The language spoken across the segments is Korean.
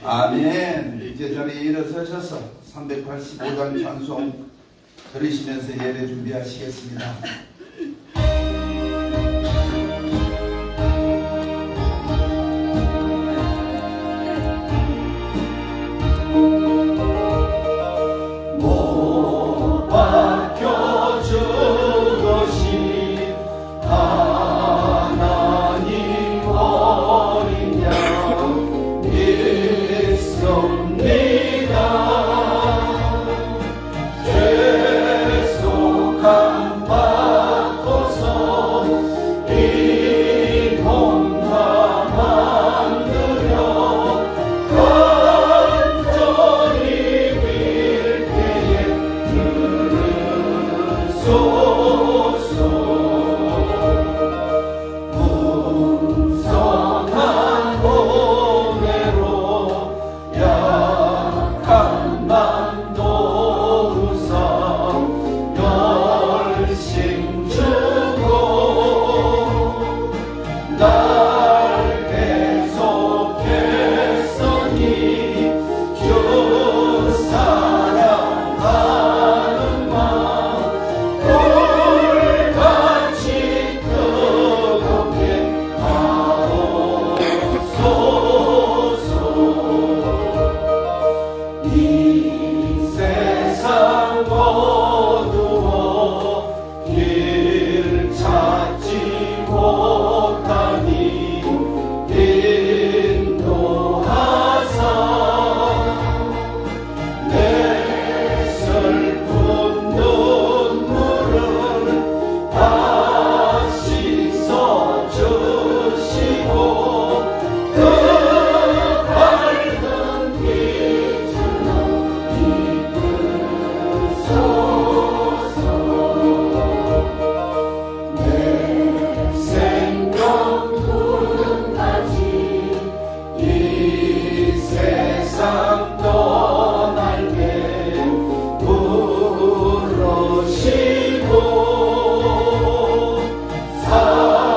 아멘. 이제 자리에 일어서셔서 385장 찬송 들으시면서 예배 준비하시겠습니다. 못 박혀주신 하나님 어린 양 믿습니다. 죄속함 받고서 이 몸과 만들어 간절히 빌 때에 들으소서. 풍성한 은혜로 약한 만 도우사 열심 주고 날 계속했으니 주 사랑하는 마음 돌같이 뜨겁게 하옵소서. 이 세상 어두워 길 찾지 못하니 인도하사 내 슬픈 눈물을 다 씻어주시고 그 밝은 빛으로 이끌소서. 내 생명 구름같이 이 세상 떠날 때 부르시고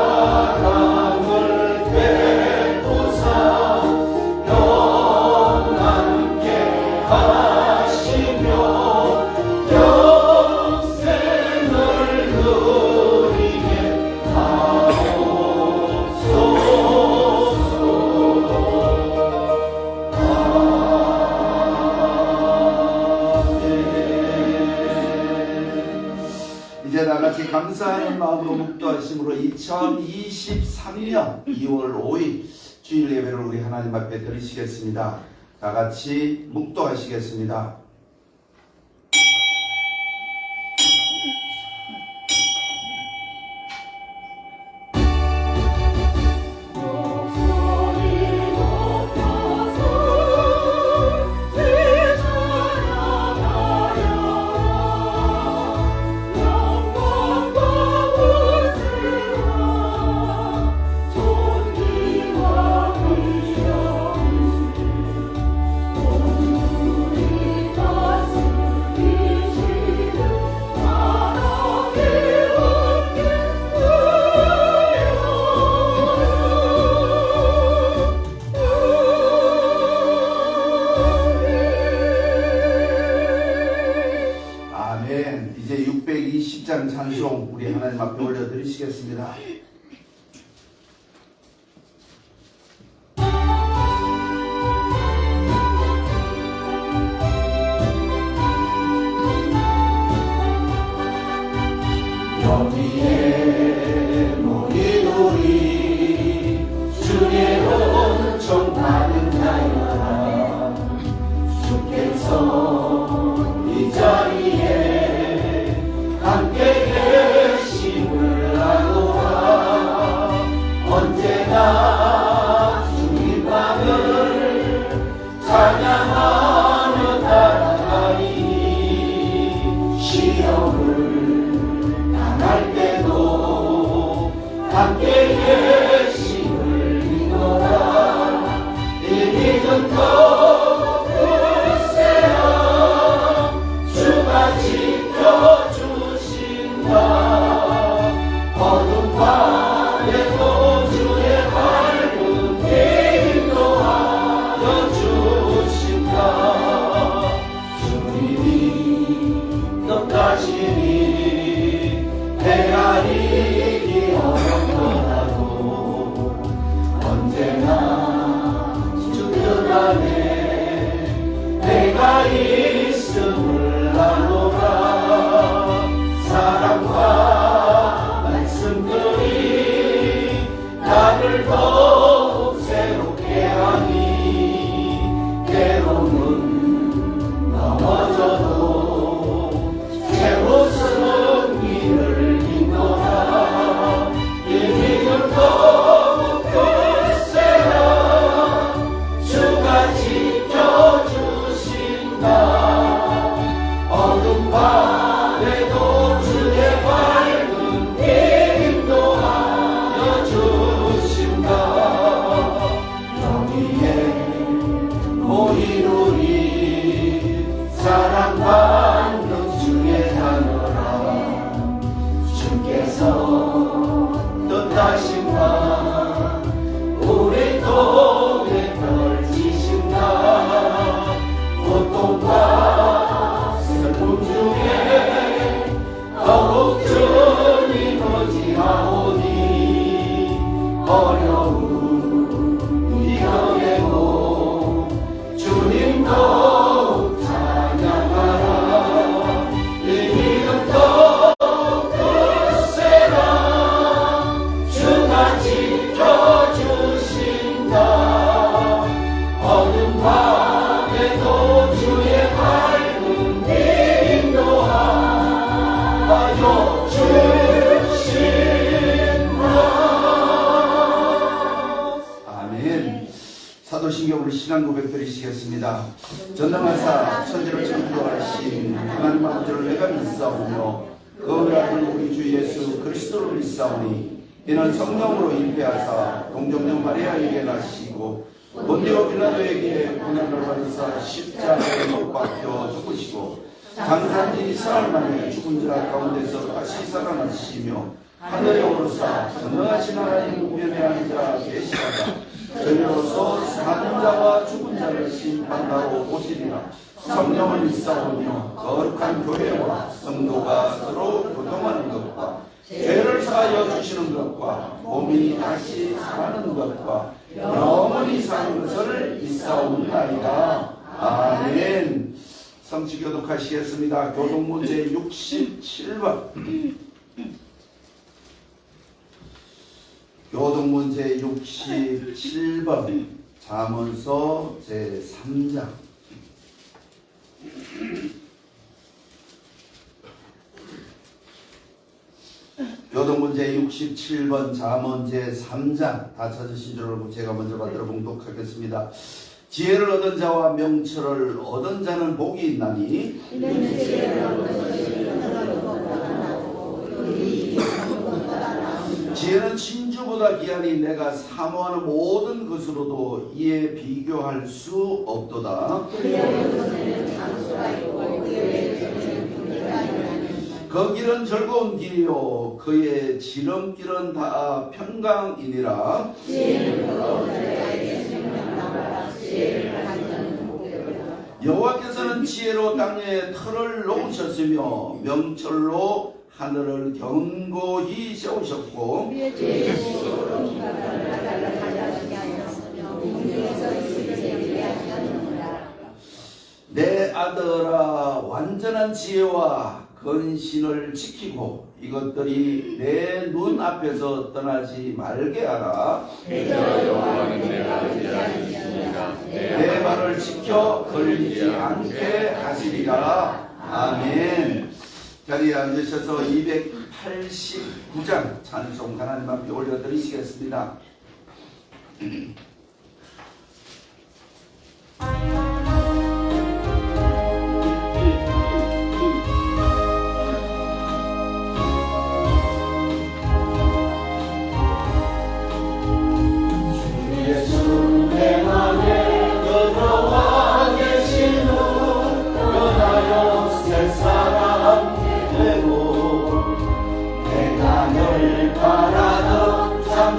사랑을 베푸사 영원케 하시며 영생을 누리게 하옵소서. 이제 다같이 감사하는 마음으로 묵도하심으로 2023년 2월 5일 주일 예배를 우리 하나님 앞에 드리시겠습니다. 다같이 묵도하시겠습니다. 목소리 높여서 주 찬양하여라. 영광과 웃으라. 존귀와 위엄이 온누리 다스리시는 하나님 함께 아멘. 이제 620장 찬송 우리 하나님 앞에 올려드리시겠습니다. 여기에 모인 우리 주의 은총 받은 자여라. 주께서 이 자리에 함께 계심을 알노라. 아멘. 사도신경으로 신앙 고백 드리시겠습니다. 전능하사 천지를 창조하신 하나님 아버지를 내가 믿사오며 그 아들 우리 주 예수 그리스도를 믿사오니 이는 성령으로 잉태하사 동정녀 마리아에게 나시고 본디오 빌라도에게 고난을 받으사 십자가에 못 박혀 죽으시고 장사한 지 사흘 만에 죽은 자 가운데서 다시 살아나시며 하늘에 오르사 전능하신 하나님 우편에 앉아 계시다가 저희로서 사는 자와 죽은 자를 심판하러 오시리라. 성령을 믿사오며 거룩한 교회와 성도가 서로 교통하는 것과 죄를 사하여 주시는 것과 몸이 다시 사는 것과 영원히 사는 것을 믿사옵나이다. 아멘. 성취 교독하시겠습니다. 교독문제 67번. 교독문제 67번. 잠언서 제3장. 교독문제 67번 잠언 제3장. 다 찾으신 줄 알고 제가 먼저 받들어 봉독하겠습니다. 지혜를 얻은 자와 명철을 얻은 자는 복이 있나니 지혜는 진주보다 귀하니 내가 사모하는 모든 것으로도 이에 비교할 수 없도다. 그 길은 즐거운 길이요 그의 지름길은 다 평강이니라. 여호와께서는 지혜로 땅에 터를 놓으셨으며 명철로 하늘을 견고히 세우셨고 내 아들아 완전한 지혜와 근신을 지키고 이것들이 내 눈 앞에서 떠나지 말게 하라. 내 말을 지켜 걸리지 않게 하시리라. 아멘. 자리에 앉으셔서 289장 찬송 하나님 앞에 올려드리시겠습니다.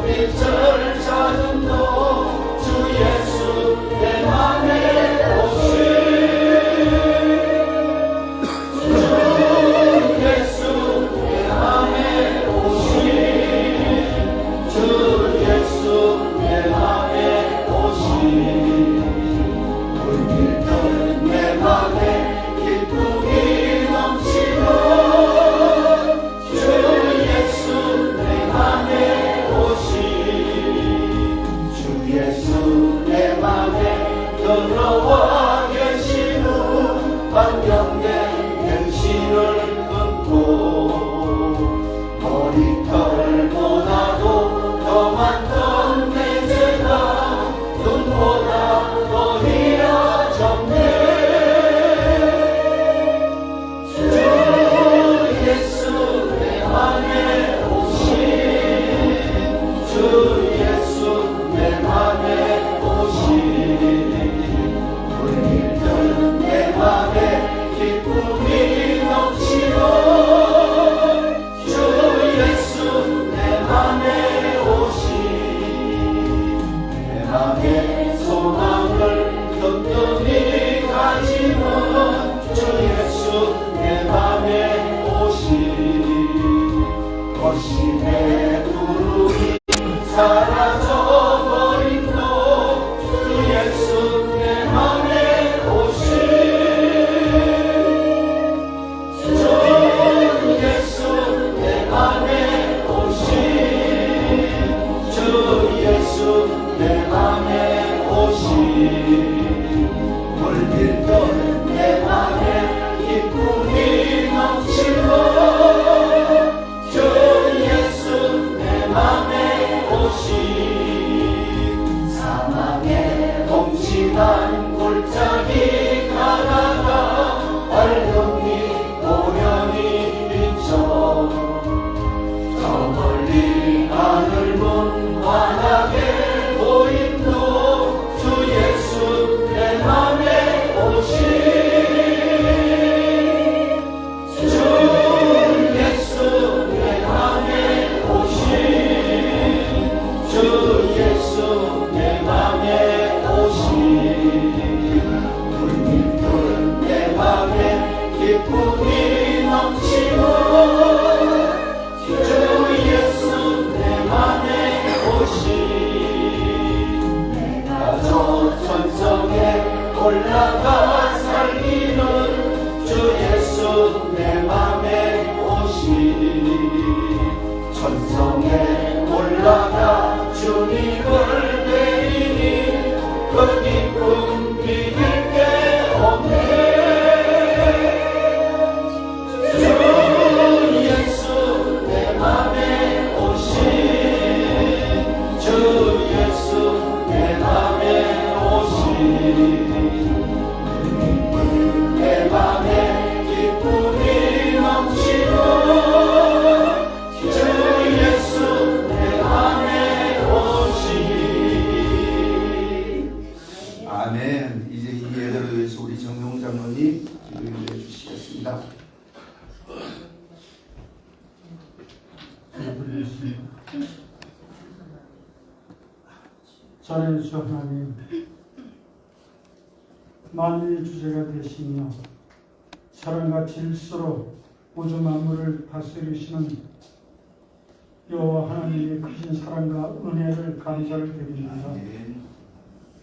빛을 찾음도 주 예수 내 맘에 오시 주 예수 내 맘에 오시 주 예수 내 맘에 오시 물밀던 내 맘에 기쁨이 넘치고 주 예수 내 맘에 내 맘에 들어와 계시는 반경된 행실을 끊고 머리털보다도 더 많던 내 죄가 눈보다 더 희어졌네. 주 예수 내 맘에 오신 주 예수 내 맘에 기쁨이 넘치고 주 예수 내 맘에 오신 내가 저 천성에 올라가 살기는 주 예수 내 맘에 오신 천성에 올라가 주님을 뵈니 그 기쁨 비길 게 없네. 주 예수 내 맘에 오신 주 예수 내 맘에 오신 내 맘에 기쁨이 넘치고 주 예수 내 맘에 오신. 아멘. 이제 이 예배를 위해서 우리 정용 장로님 기도해 주시겠습니다. 자리주 하나님, 만유의 주제가 되시며 사랑과 질서로 우주 만물을 다스리시는 여호와 하나님의 크신 사랑과 은혜를 감사를 드립니다. 아멘.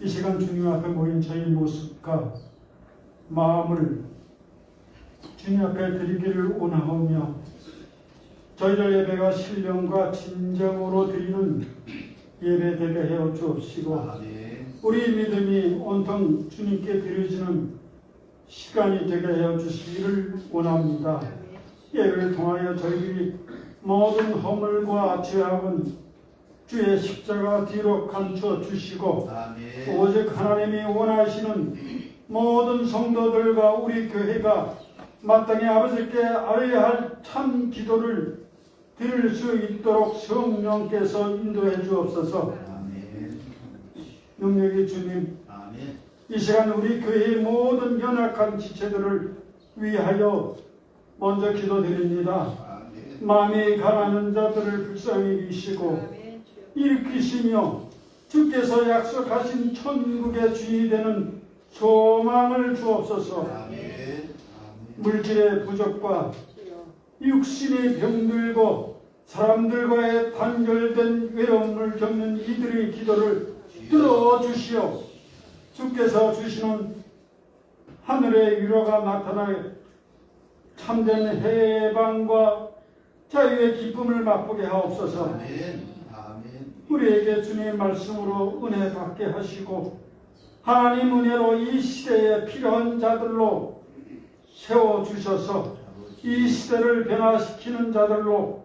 이 시간 주님 앞에 모인 저희 모습과 마음을 주님 앞에 드리기를 원하오며 저희들 예배가 신령과 진정으로 드리는 예배 되게 하여 주옵시고 아멘. 우리 믿음이 온통 주님께 드려지는 시간이 되게 하여 주시기를 원합니다. 예배를 통하여 저희들이 모든 허물과 죄악은 주의 십자가 뒤로 감춰 주시고 아멘. 오직 하나님이 원하시는 모든 성도들과 우리 교회가 마땅히 아버지께 아뢰야 할 참 기도를 드릴 수 있도록 성령께서 인도해 주옵소서. 아멘. 능력의 주님, 아멘. 이 시간 우리 교회의 모든 연약한 지체들을 위하여 먼저 기도드립니다. 아멘. 마음이 가난한 자들을 불쌍히 여기시고 일으키시며 주께서 약속하신 천국의 주인이 되는 소망을 주옵소서. 아멘. 물질의 부족과 육신의 병들고 사람들과의 단절된 외로움을 겪는 이들의 기도를 들어주시오. 주께서 주시는 하늘의 위로가 나타나 참된 해방과 자유의 기쁨을 맛보게 하옵소서. 아멘. 아멘. 우리에게 주님의 말씀으로 은혜 받게 하시고 하나님 은혜로 이 시대에 필요한 자들로 세워주셔서 이 시대를 변화시키는 자들로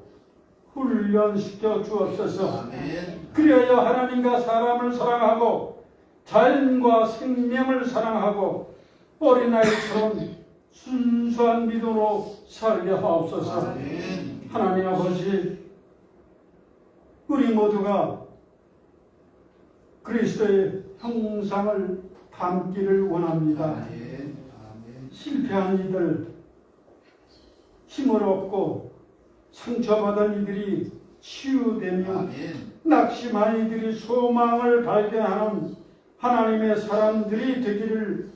훈련시켜 주옵소서. 아멘. 그리하여 하나님과 사람을 사랑하고 자연과 생명을 사랑하고 어린아이처럼 순수한 믿음으로 살게 하옵소서. 아멘. 하나님 아버지, 우리 모두가 그리스도의 형상을 담기를 원합니다. 아멘. 아멘. 실패한 이들, 힘을 얻고 상처받은 이들이 치유되며 아멘. 낙심한 이들이 소망을 발견하는 하나님의 사람들이 되기를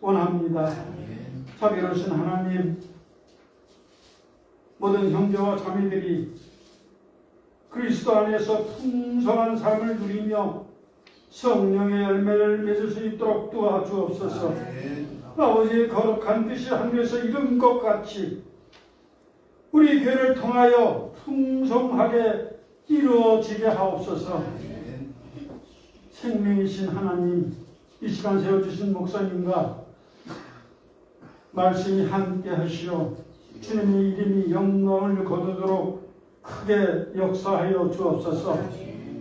원합니다. 아멘. 자비로우신 하나님, 모든 형제와 자매들이 그리스도 안에서 풍성한 삶을 누리며 성령의 열매를 맺을 수 있도록 도와주옵소서. 아멘. 아버지의 거룩한 뜻이 하늘에서 이룬 것 같이 우리 교회를 통하여 풍성하게 이루어지게 하옵소서. 아멘. 생명이신 하나님, 이 시간 세워주신 목사님과 말씀이 함께 하시오. 주님의 이름이 영광을 거두도록 크게 역사하여 주옵소서.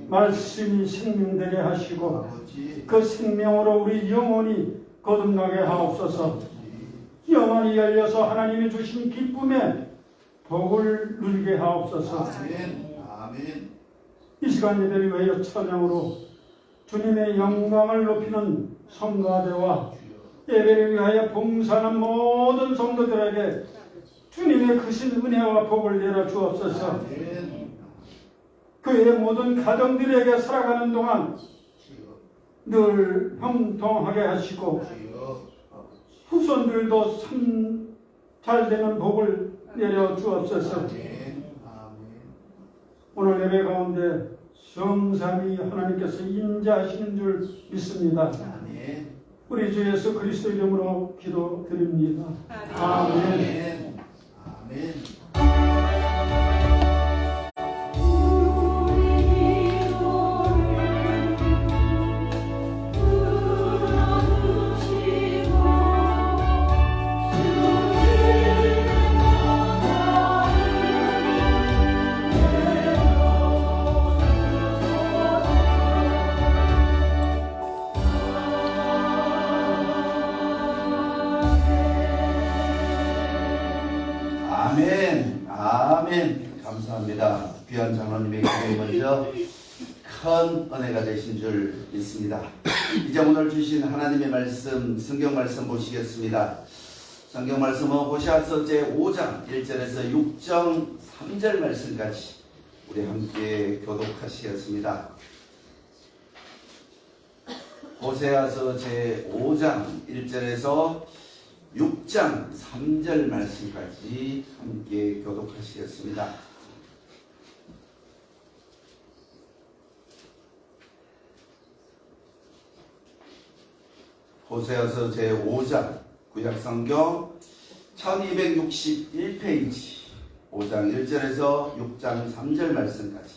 말씀이 생명되게 하시고 아버지. 그 생명으로 우리 영혼이 거듭나게 하옵소서. 영혼이 열려서 하나님이 주신 기쁨에 복을 누리게 하옵소서. 아멘. 아멘. 이 시간 예배를 위하여 찬양으로 주님의 영광을 높이는 성가대와 예배를 위하여 봉사하는 모든 성도들에게 주님의 크신 은혜와 복을 내려 주옵소서. 아멘. 그의 모든 가정들에게 살아가는 동안 늘 형통하게 하시고 주여. 후손들도 잘되는 복을 내려 주옵소서. 오늘 예배 가운데 성삼위 하나님께서 임재하시는 줄 믿습니다. 우리 주 예수 그리스도 이름으로 기도드립니다. 아멘. 아멘. 감사합니다. 귀한 장로님에게 먼저 큰 은혜가 되신 줄 믿습니다. 이제 오늘 주신 하나님의 말씀, 성경 말씀 보시겠습니다. 성경 말씀은 호세아서 제5장 1절에서 6장 3절 말씀까지 우리 함께 교독하시겠습니다. 호세아서 제5장 1절에서 6장 3절 말씀까지 함께 교독하시겠습니다. 호세아서 제5장 구약성경 1261페이지 5장 1절에서 6장 3절 말씀까지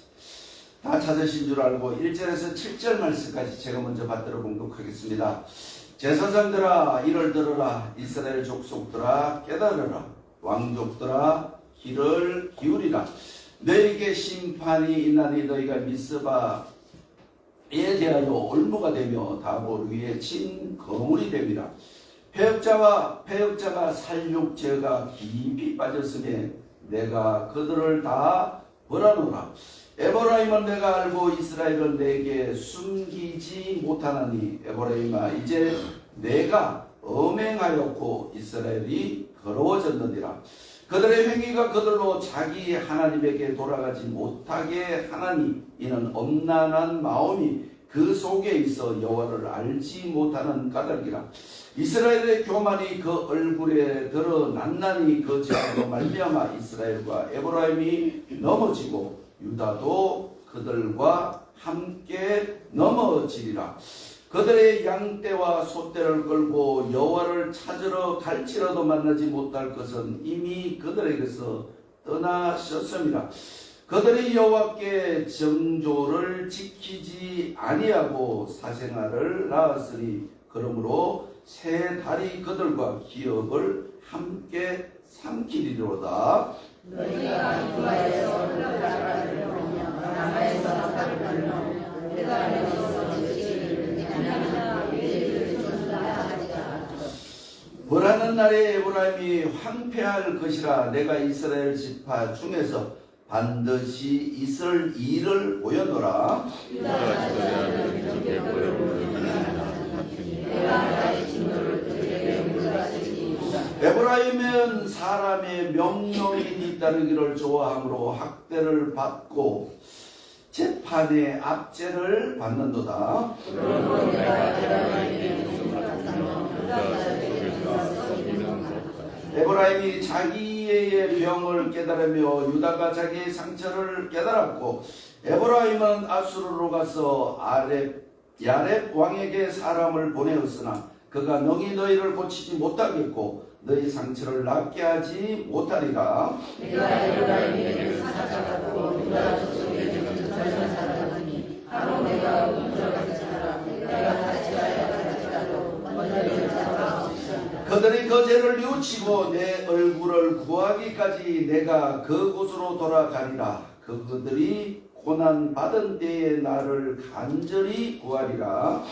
다 찾으신 줄 알고 1절에서 7절 말씀까지 제가 먼저 받들어 공독하겠습니다. 제사장들아 이를 들으라. 이스라엘 족속들아 깨달으라. 왕족들아 귀를 기울이라. 너에게 심판이 있나니 너희가 미스바에 대하여 올무가 되며 다볼 위에 친 거물이 됨이라. 패역자가 살육죄가 깊이 빠졌으며 내가 그들을 다 벌하노라. 에브라임은 내가 알고 이스라엘은 내게 숨기지 못하나니 에브라임아 이제 내가 엄행하였고 이스라엘이 거로워졌느니라. 그들의 행위가 그들로 자기 하나님에게 돌아가지 못하게 하나니 이는 엄난한 마음이 그 속에 있어 여호와를 알지 못하는 까닭이라. 이스라엘의 교만이 그 얼굴에 드러났나니 그 죄로 말미암아 이스라엘과 에브라임이 넘어지고 유다도 그들과 함께 넘어지리라. 그들의 양떼와 소떼를 끌고 여호와를 찾으러 갈지라도 만나지 못할 것은 이미 그들에게서 떠나셨음이라. 그들이 여호와께 정조를 지키지 아니하고 사생아를 낳았으니 그러므로 새 달이 그들과 기업을 함께 삼키리로다. 너희가 유다에서 흘러가려며 라마에서 나가려며 베들레헴에서 지키기를 왜냐하면 너희를 전다 하리라. 벌하는 날에 에브라임이 황폐할 것이라. 내가 이스라엘 지파 중에서 반드시 있을 일을 보여노라. 유다가 저자를 이렇게 보여보면 내가 나의 진노를 그들에게 물어주리니 에브라임은 사람의 명령이 뒤따르기를 좋아하므로 학대를 받고 재판의 압제를 받는도다. 그러므로 내가 에브라임에게 공격하며 에브라임이 자기의 병을 깨달으며 유다가 자기의 상처를 깨달았고 에브라임은 아수르로 가서 야렙 왕에게 사람을 보내었으나 그가 능히 너희를 고치지 못하겠고 너희 상처를 낫게 하지 못하리라. 내가 에브라임에게 사자가고 유다 족속에게 전사자라더니 바로 내가 운전하겠지라. 내가 다시 가야 할지라도 너희를 잡아 없으리라. 그들이 그 죄를 뉘우치고 내 얼굴을 구하기까지 내가 그곳으로 돌아가리라. 그들이 고난 받은 때에 나를 간절히 구하리라.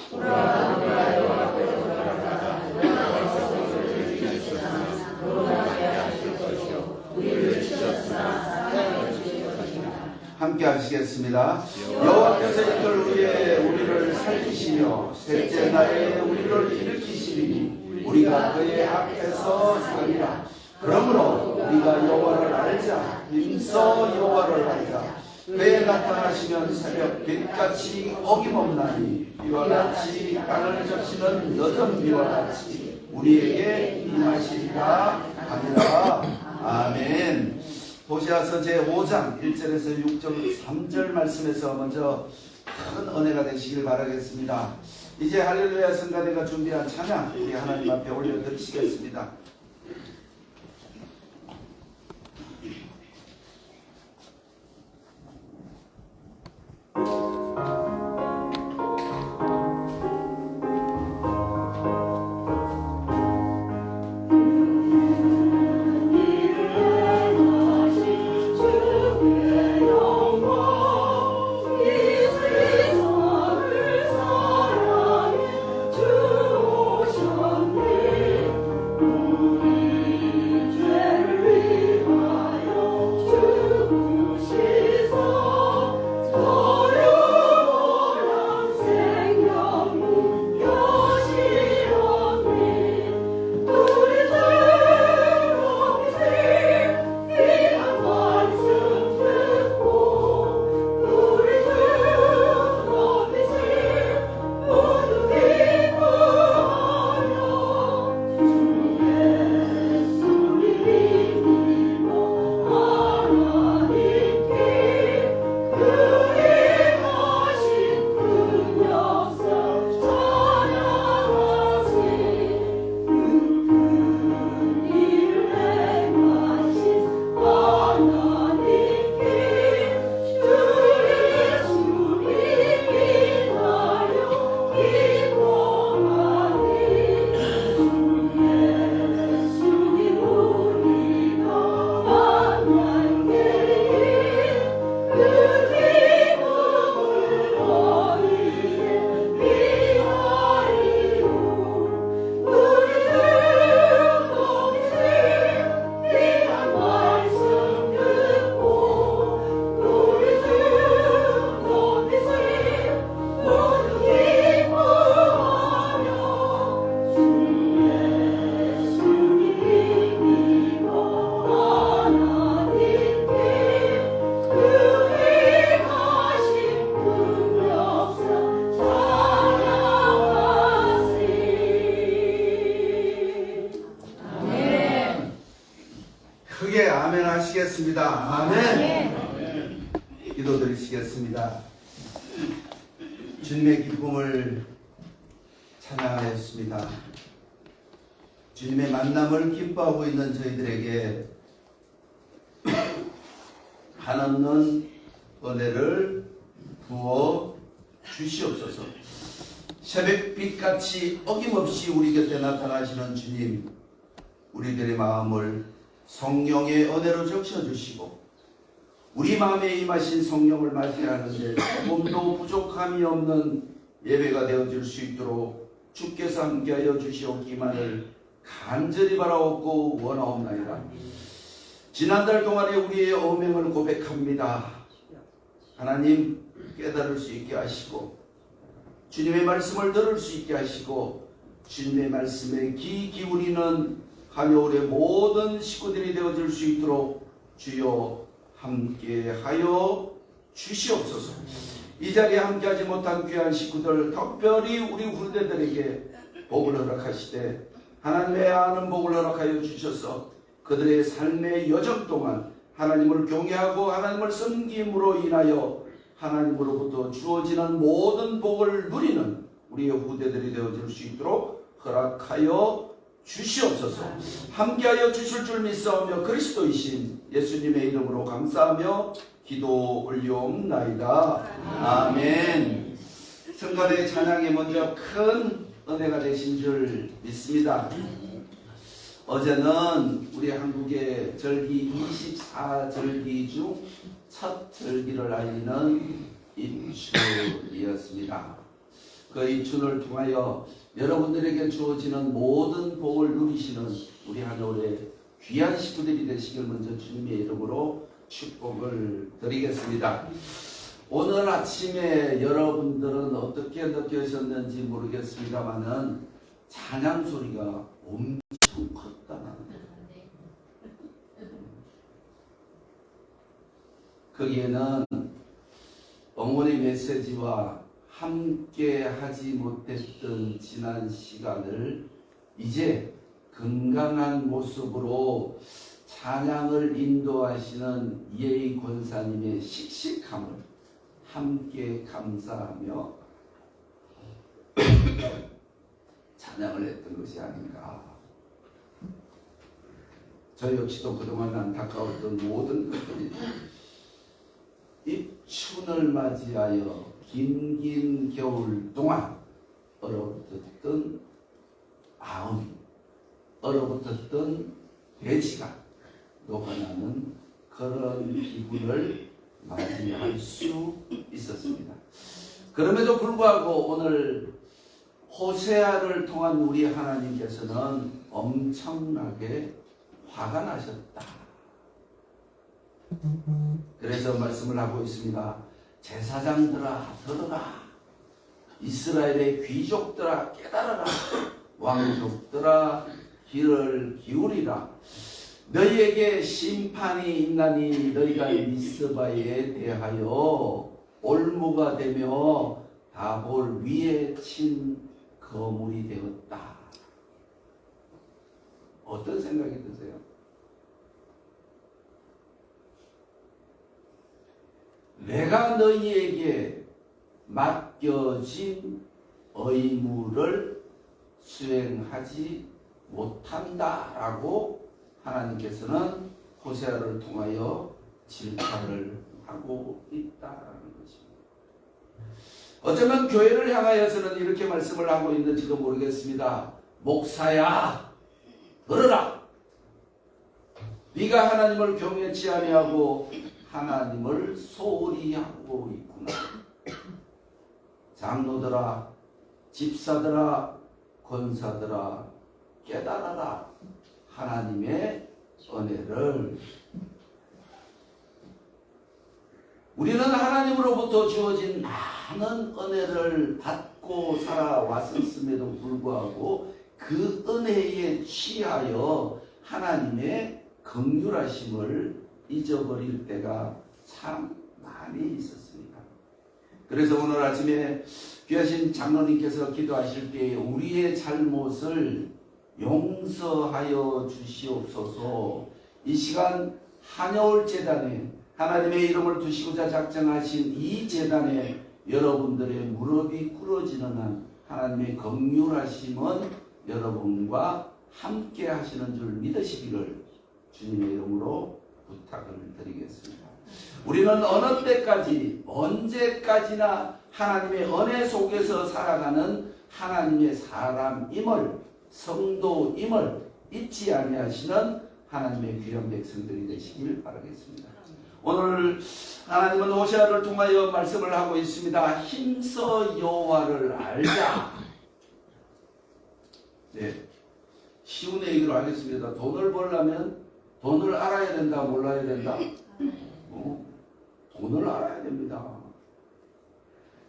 함께 하시겠습니다. 여호와께서 이들 위해 우리를 살리시며 셋째 날에 우리를 일으키시리니 우리가 그의 앞에서 서리라. 그러므로 우리가 여호와를 알자. 힘써 여호와를 알자. 그에 나타나시면 새벽 빛같이 어김없나니 비와 같이 땅을 적시는 늦은 비와 같이 우리에게 임하시리라. 합니다. 아멘. 호세아서 제5장 1절에서 6절 3절 말씀에서 먼저 큰 은혜가 되시길 바라겠습니다. 이제 할렐루야 성가대가 준비한 찬양 우리 하나님 앞에 올려드리시겠습니다. 크게 아멘 하시겠습니다. 아멘. 기도드리시겠습니다. 주님의 기쁨을 찬양하였습니다. 주님의 만남을 기뻐하고 있는 저희들에게 한없는 은혜를 부어 주시옵소서. 새벽빛같이 어김없이 우리 곁에 나타나시는 주님, 우리들의 마음을 성령의 은혜로 적셔주시고 우리 마음에 임하신 성령을 맞이하는데 조금도 부족함이 없는 예배가 되어질 수 있도록 주께서 함께하여 주시옵기만을 간절히 바라옵고 원하옵나이다. 지난달 동안에 우리의 어명을 고백합니다. 하나님 깨달을 수 있게 하시고 주님의 말씀을 들을 수 있게 하시고 주님의 말씀에 귀 기울이는 한여울의 모든 식구들이 되어질 수 있도록 주여 함께하여 주시옵소서. 이 자리에 함께하지 못한 귀한 식구들, 특별히 우리 후대들에게 복을 허락하시되 하나님의 아는 복을 허락하여 주셔서 그들의 삶의 여정 동안 하나님을 경외하고 하나님을 섬김으로 인하여 하나님으로부터 주어지는 모든 복을 누리는 우리의 후대들이 되어질 수 있도록 허락하여 주시옵소서. 함께하여 주실 줄 믿사오며 그리스도이신 예수님의 이름으로 감사하며 기도 올리옵나이다. 아멘. 성가대 찬양에 먼저 큰 은혜가 되신 줄 믿습니다. 어제는 우리 한국의 절기 24절기 중 첫 절기를 알리는 입춘이었습니다. 그 입춘을 통하여 여러분들에게 주어지는 모든 복을 누리시는 우리 한올의 귀한 식구들이 되시길 먼저 주님의 이름으로 축복을 드리겠습니다. 오늘 아침에 여러분들은 어떻게 느끼셨는지 모르겠습니다만은 찬양 소리가 엄청 컸다는 거기에는 어머니 메시지와 함께 하지 못했던 지난 시간을 이제 건강한 모습으로 찬양을 인도하시는 예의 권사님의 씩씩함을 함께 감사하며 찬양을 했던 것이 아닌가. 저 역시도 그동안 안타까웠던 모든 것들이 입춘을 맞이하여 긴 겨울 동안 얼어붙었던 마음이, 얼어붙었던 돼지가 녹아나는 그런 기분을 맞이할 수 있었습니다. 그럼에도 불구하고 오늘 호세아를 통한 우리 하나님께서는 엄청나게 화가 나셨다. 그래서 말씀을 하고 있습니다. 제사장들아 들어라, 이스라엘의 귀족들아 깨달아라, 왕족들아 귀를 기울이라. 너희에게 심판이 있나니 너희가 미스바에 대하여 올무가 되며 다볼 위에 친 거물이 되었다. 어떤 생각이 드세요? 내가 너희에게 맡겨진 의무를 수행하지 못한다라고 하나님께서는 호세아를 통하여 질타를 하고 있다라는 것입니다. 어쩌면 교회를 향하여서는 이렇게 말씀을 하고 있는지도 모르겠습니다. 목사야, 들으라. 네가 하나님을 경외치 아니하고 하나님을 소홀히 하고 있구나. 장로들아, 집사들아, 권사들아, 깨달아라. 하나님의 은혜를. 우리는 하나님으로부터 주어진 많은 은혜를 받고 살아왔었음에도 불구하고 그 은혜에 취하여 하나님의 긍휼하심을 잊어버릴 때가 참 많이 있었습니다. 그래서 오늘 아침에 귀하신 장로님께서 기도하실 때 우리의 잘못을 용서하여 주시옵소서. 이 시간 한여울 재단에 하나님의 이름을 두시고자 작정하신 이 재단에 여러분들의 무릎이 꿇어지는 한 하나님의 긍휼하심은 여러분과 함께 하시는 줄 믿으시기를 주님의 이름으로 부탁을 드리겠습니다. 우리는 어느 때까지 언제까지나 하나님의 은혜 속에서 살아가는 하나님의 사람임을, 성도임을 잊지 아니하시는 하나님의 귀한 백성들이 되시길 바라겠습니다. 오늘 하나님은 호세아를 통하여 말씀을 하고 있습니다. 힘써 여호와를 알자. 네, 쉬운 얘기로 하겠습니다. 돈을 벌려면 돈을 알아야 된다, 몰라야 된다? 돈을 알아야 됩니다.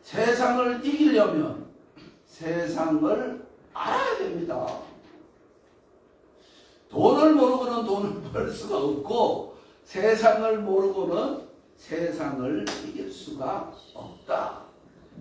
세상을 이기려면 세상을 알아야 됩니다. 돈을 모르고는 돈을 벌 수가 없고 세상을 모르고는 세상을 이길 수가 없다.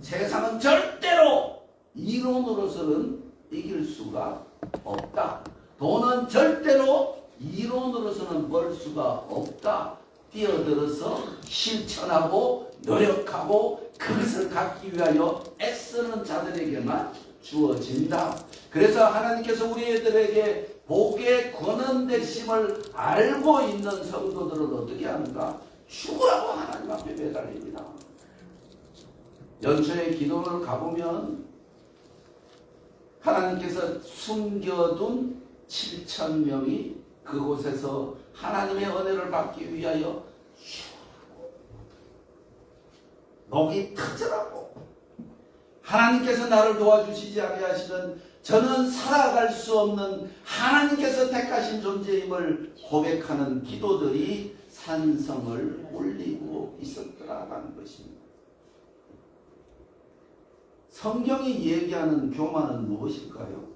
세상은 절대로 이론으로서는 이길 수가 없다. 돈은 절대로 이론으로서는 벌 수가 없다. 뛰어들어서 실천하고 노력하고 그것을 갖기 위하여 애쓰는 자들에게만 주어진다. 그래서 하나님께서 우리 애들에게 복의 권한되심을 알고 있는 성도들은 어떻게 하는가? 죽으라고 하나님 앞에 매달립니다. 연초에 기도를 가보면 하나님께서 숨겨둔 7,000명이 그곳에서 하나님의 은혜를 받기 위하여 목이 터져라고 하나님께서 나를 도와주시지 아니하시는 저는 살아갈 수 없는 하나님께서 택하신 존재임을 고백하는 기도들이 산성을 올리고 있었더라라는 것입니다. 성경이 얘기하는 교만은 무엇일까요?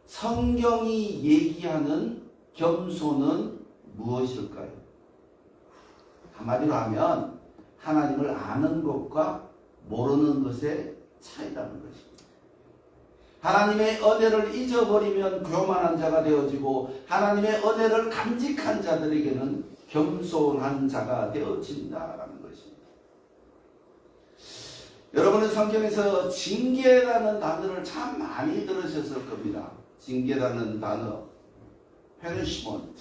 성경이 얘기하는 겸손은 무엇일까요? 한마디로 하면 하나님을 아는 것과 모르는 것의 차이라는 것입니다. 하나님의 은혜를 잊어버리면 교만한 자가 되어지고 하나님의 은혜를 간직한 자들에게는 겸손한 자가 되어진다라는 것입니다. 여러분은 성경에서 징계라는 단어를 참 많이 들으셨을 겁니다. 징계라는 단어, punishment.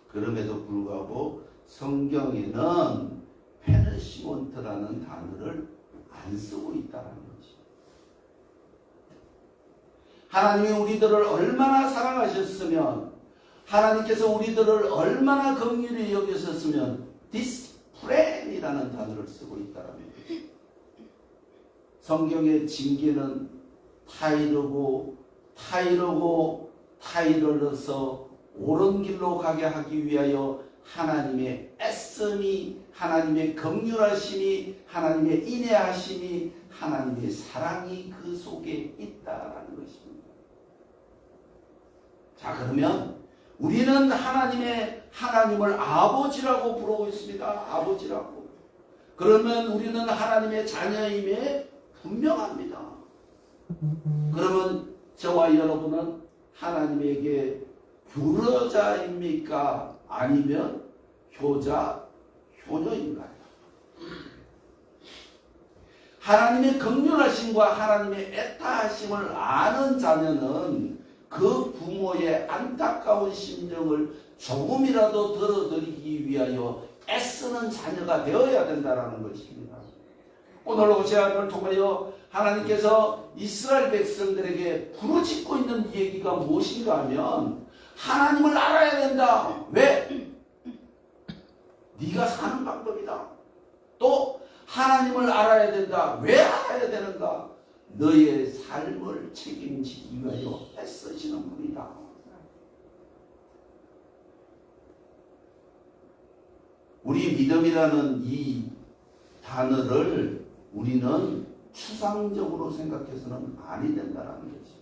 그럼에도 불구하고 성경에는 punishment라는 단어를 안 쓰고 있다는 것입니다. 하나님이 우리들을 얼마나 사랑하셨으면, 하나님께서 우리들을 얼마나 긍휼히 여기셨으면 discipline이라는 단어를 쓰고 있다라는 것입니다. 성경의 징계는 타이르러서 옳은 길로 가게 하기 위하여 하나님의 애씀이, 하나님의 긍휼하심이, 하나님의 인애하심이, 하나님의 사랑이 그 속에 있다라는 것입니다. 자, 그러면 우리는 하나님을 아버지라고 부르고 있습니다. 아버지라고. 그러면 우리는 하나님의 자녀임에 분명합니다. 그러면 저와 여러분은 하나님에게 불효자입니까? 아니면 효자, 효녀인가요? 하나님의 긍휼하심과 하나님의 애타하심을 아는 자녀는 그 부모의 안타까운 심정을 조금이라도 덜어드리기 위하여 애쓰는 자녀가 되어야 된다는 것입니다. 오늘 제안을 통하여 하나님께서 이스라엘 백성들에게 부르짖고 있는 얘기가 무엇인가 하면 하나님을 알아야 된다. 왜? 네가 사는 방법이다. 또 하나님을 알아야 된다. 왜 알아야 되는가? 너의 삶을 책임지기 위하여 애쓰시는 분이다. 우리 믿음이라는 이 단어를 우리는 추상적으로 생각해서는 아니 된다는 거지.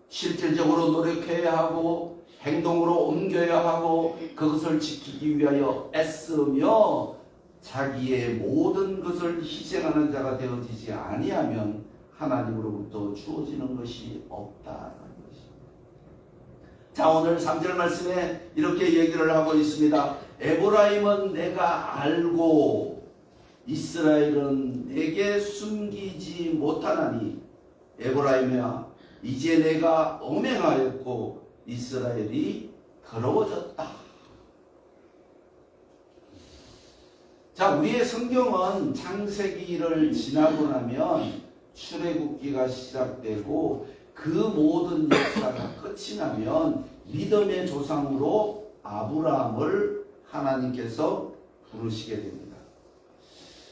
실질적으로 노력해야 하고 행동으로 옮겨야 하고 그것을 지키기 위하여 애쓰며 자기의 모든 것을 희생하는 자가 되어지지 아니하면 하나님으로부터 주어지는 것이 없다는 것입니다. 자, 오늘 3절 말씀에 이렇게 얘기를 하고 있습니다. 에브라임은 내가 알고 이스라엘은 내게 숨기지 못하나니 에브라임이야 이제 내가 엄행하였고 이스라엘이 더러워졌다. 자, 우리의 성경은 창세기를 지나고 나면 출애굽기가 시작되고 그 모든 역사가 끝이 나면 믿음의 조상으로 아브라함을 하나님께서 부르시게 됩니다.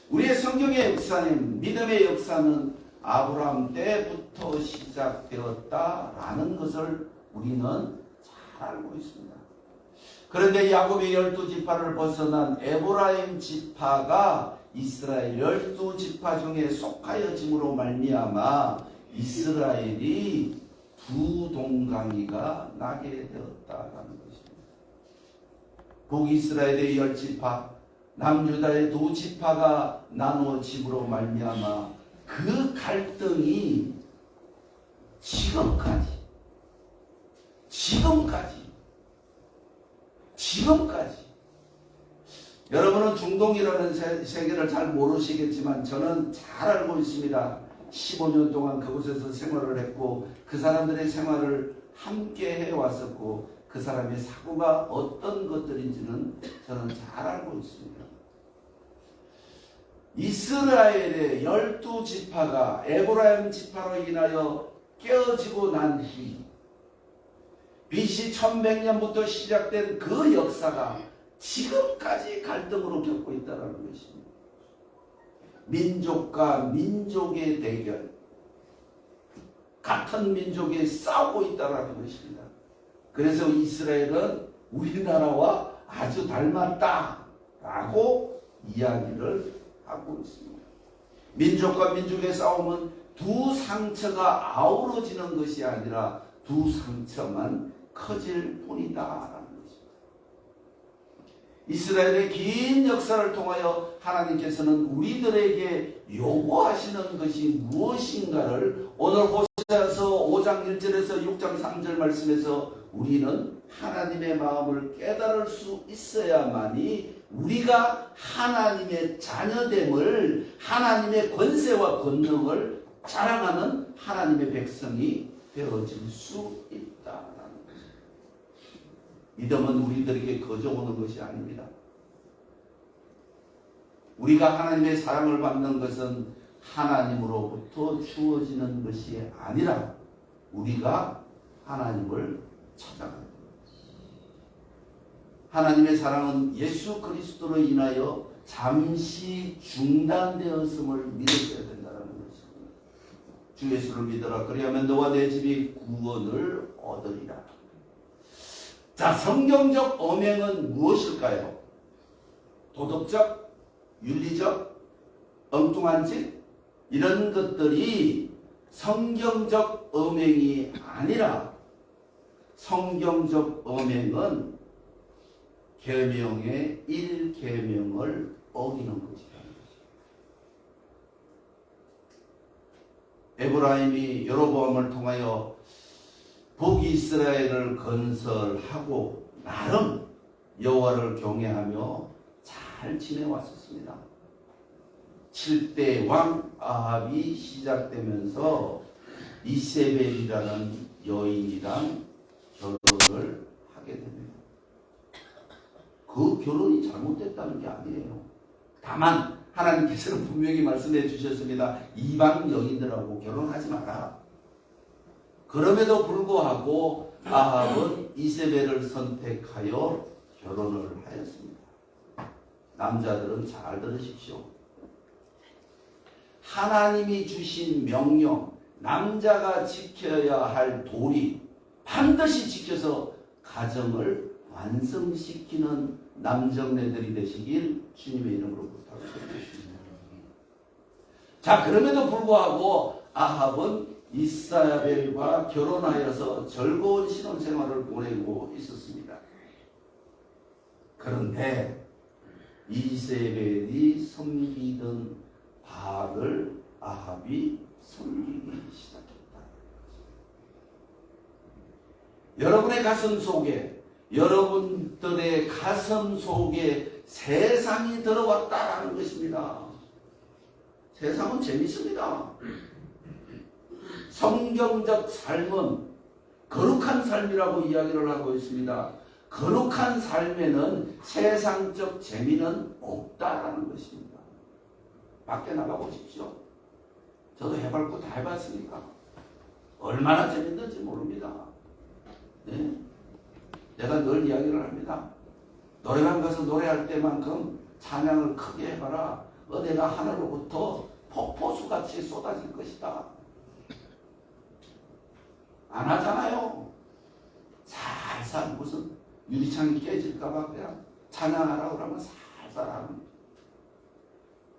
우리의 성경의 역사는, 믿음의 역사는 아브라함 때부터 시작되었다라는 것을 우리는 잘 알고 있습니다. 그런데 야곱의 12지파를 벗어난 에브라임 지파가 이스라엘 12지파 중에 속하여짐으로 말미암아 이스라엘이 두 동강이가 나게 되었다라는 것입니다. 북이스라엘의 10지파, 남유다의 2지파가 나누어짐으로 말미암아 그 갈등이 지금까지 여러분은 중동이라는 세계를 잘 모르시겠지만 저는 잘 알고 있습니다. 15년 동안 그곳에서 생활을 했고 그 사람들의 생활을 함께 해왔었고 그 사람의 사고가 어떤 것들인지는 저는 잘 알고 있습니다. 이스라엘의 12지파가 에브라임 지파로 인하여 깨어지고 난 뒤 BC 1100년부터 시작된 그 역사가 지금까지 갈등으로 겪고 있다는 것입니다. 민족과 민족의 대결, 같은 민족이 싸우고 있다는 것입니다. 그래서 이스라엘은 우리나라와 아주 닮았다라고 이야기를 하고 있습니다. 민족과 민족의 싸움은 두 상처가 아우러지는 것이 아니라 두 상처만 커질 뿐이다라는 것입니다. 이스라엘의 긴 역사를 통하여 하나님께서는 우리들에게 요구하시는 것이 무엇인가를 오늘 호세아서 5장 1절에서 6장 3절 말씀에서 우리는 하나님의 마음을 깨달을 수 있어야만이 우리가 하나님의 자녀됨을, 하나님의 권세와 권능을 자랑하는 하나님의 백성이 되어질 수 있다라는 것입니다. 믿음은 우리들에게 거저오는 것이 아닙니다. 우리가 하나님의 사랑을 받는 것은 하나님으로부터 주어지는 것이 아니라 우리가 하나님을 찾아가는 것. 하나님의 사랑은 예수 그리스도로 인하여 잠시 중단되었음을 믿어줘야 된다는 것입니다. 주 예수를 믿어라. 그리하면 너와 내 집이 구원을 얻으리라. 자, 성경적 엄행은 무엇일까요? 도덕적, 윤리적, 엉뚱한 짓, 이런 것들이 성경적 엄행이 아니라 성경적 엄행은 계명의 1계명을 어기는 것이다. 에브라임이 여로보암을 통하여 북이스라엘을 건설하고 나름 여호와를 경외하며 잘 지내왔었습니다. 7대 왕 아합이 시작되면서 이세벨이라는 여인이랑 결혼을 하게 됩니다. 그 결혼이 잘못됐다는 게 아니에요. 다만 하나님께서는 분명히 말씀해 주셨습니다. 이방 여인들하고 결혼하지 마라. 그럼에도 불구하고 아합은 이세벨을 선택하여 결혼을 하였습니다. 남자들은 잘 들으십시오. 하나님이 주신 명령, 남자가 지켜야 할 도리 반드시 지켜서 가정을 완성시키는 남정네들이 되시길 주님의 이름으로 부탁드립니다. 자, 그럼에도 불구하고 아합은 이사야벨과 결혼하여서 즐거운 신혼생활을 보내고 있었습니다. 그런데 이세벨이 섬기던 바알을 아합이 섬기기 시작했다. 여러분의 가슴 속에, 여러분들의 가슴 속에 세상이 들어왔다라는 것입니다. 세상은 재밌습니다. 성경적 삶은 거룩한 삶이라고 이야기를 하고 있습니다. 거룩한 삶에는 세상적 재미는 없다라는 것입니다. 밖에 나가보십시오. 저도 해봤고 다 해봤으니까 얼마나 재밌는지 모릅니다. 네? 내가 늘 이야기를 합니다. 노래방 가서 노래할 때만큼 찬양을 크게 해봐라. 은혜가 하늘로부터 폭포수같이 쏟아질 것이다. 안 하잖아요. 살살 무슨 유리창이 깨질까봐 그냥 찬양하라고 그러면 살살 하는.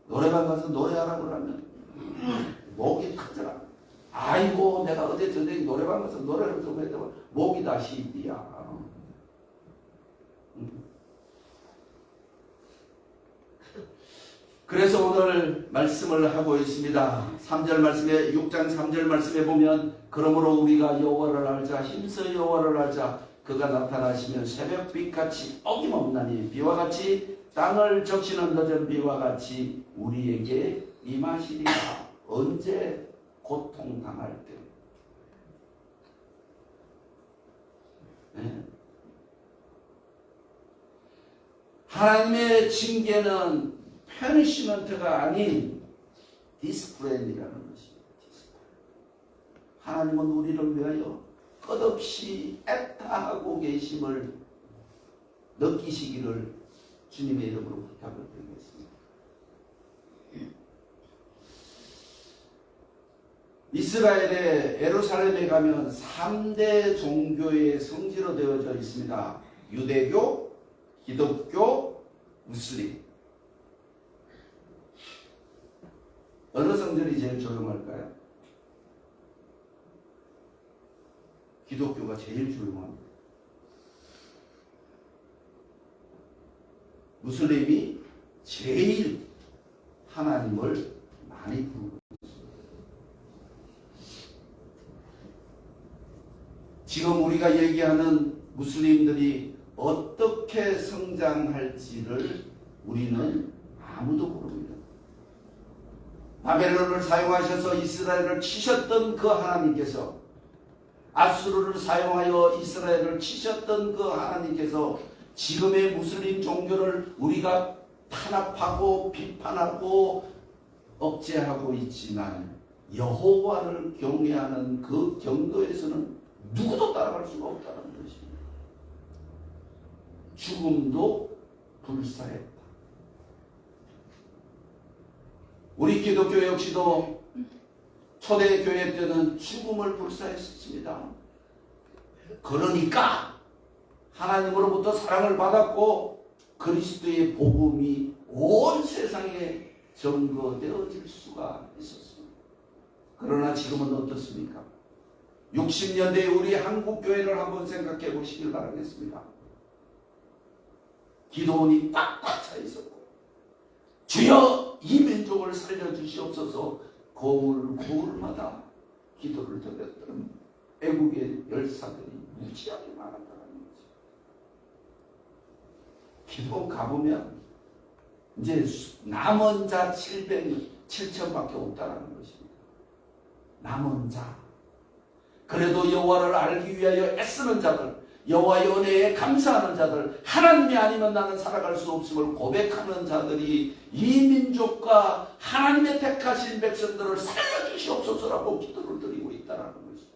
노래방 가서 노래하라고 그러면 목이 크더라. 아이고 내가 어제 저녁에 노래방 가서 노래를 좀 했더니 목이 다 시비야. 그래서 오늘 말씀을 하고 있습니다. 3절 말씀에 6장 3절 말씀에 보면 그러므로 우리가 여호와를 알자 힘써 여호와를 알자 그가 나타나시면 새벽빛같이 어김없나니 비와 같이 땅을 적시는 늦은 비와 같이 우리에게 임하시리라. 언제? 고통당할 때. 네. 하나님의 징계는 패니시먼트가 아닌 디스플레이라는 것입니다. 하나님은 우리를 위하여 끝없이 애타하고 계심을 느끼시기를 주님의 이름으로 부탁을 드리겠습니다. 이스라엘의 예루살렘에 가면 3대 종교의 성지로 되어져 있습니다. 유대교, 기독교, 무슬림. 어느 성전이 제일 조용할까요? 기독교가 제일 조용합니다. 무슬림이 제일 하나님을 많이 부르고 있습니다. 지금 우리가 얘기하는 무슬림들이 어떻게 성장할지를 우리는 아무도 모릅니다. 바벨론을 사용하셔서 이스라엘을 치셨던 그 하나님께서, 아수르를 사용하여 이스라엘을 치셨던 그 하나님께서 지금의 무슬림 종교를 우리가 탄압하고 비판하고 억제하고 있지만 여호와를 경외하는 그 경도에서는 누구도 따라갈 수가 없다는 것입니다. 죽음도 불사했다. 우리 기독교 역시도 초대교회 때는 죽음을 불사했습니다. 그러니까 하나님으로부터 사랑을 받았고 그리스도의 복음이 온 세상에 전거되어질 수가 있었습니다. 그러나 지금은 어떻습니까? 60년대에 우리 한국교회를 한번 생각해 보시길 바라겠습니다. 기도원이 꽉꽉 차 있었고, 주여 이 민족을 살려주시옵소서 거울마다 기도를 드렸던 애국의 열사들이 무지하게 많았다는 거죠. 기도원 가보면 이제 남은 자 700,000밖에 없다는 것입니다. 남은 자. 그래도 여호와를 알기 위하여 애쓰는 자들, 여호와의 은혜에 감사하는 자들, 하나님이 아니면 나는 살아갈 수 없음을 고백하는 자들이 이 민족과 하나님의 택하신 백성들을 살려주시옵소서라고 기도를 드리고 있다는 것입니다.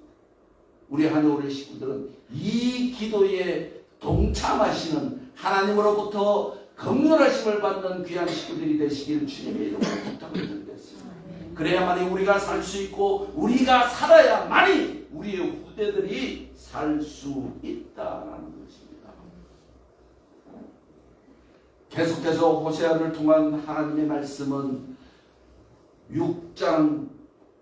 우리 한여울의 식구들은 이 기도에 동참하시는, 하나님으로부터 긍휼하심을 받는 귀한 식구들이 되시길 주님의 이름으로 부탁을 드리겠습니다. 그래야만이 우리가 살 수 있고, 우리가 살아야만이 우리의 후대들이 살 수 있다는 것입니다. 계속해서 호세아를 통한 하나님의 말씀은 6장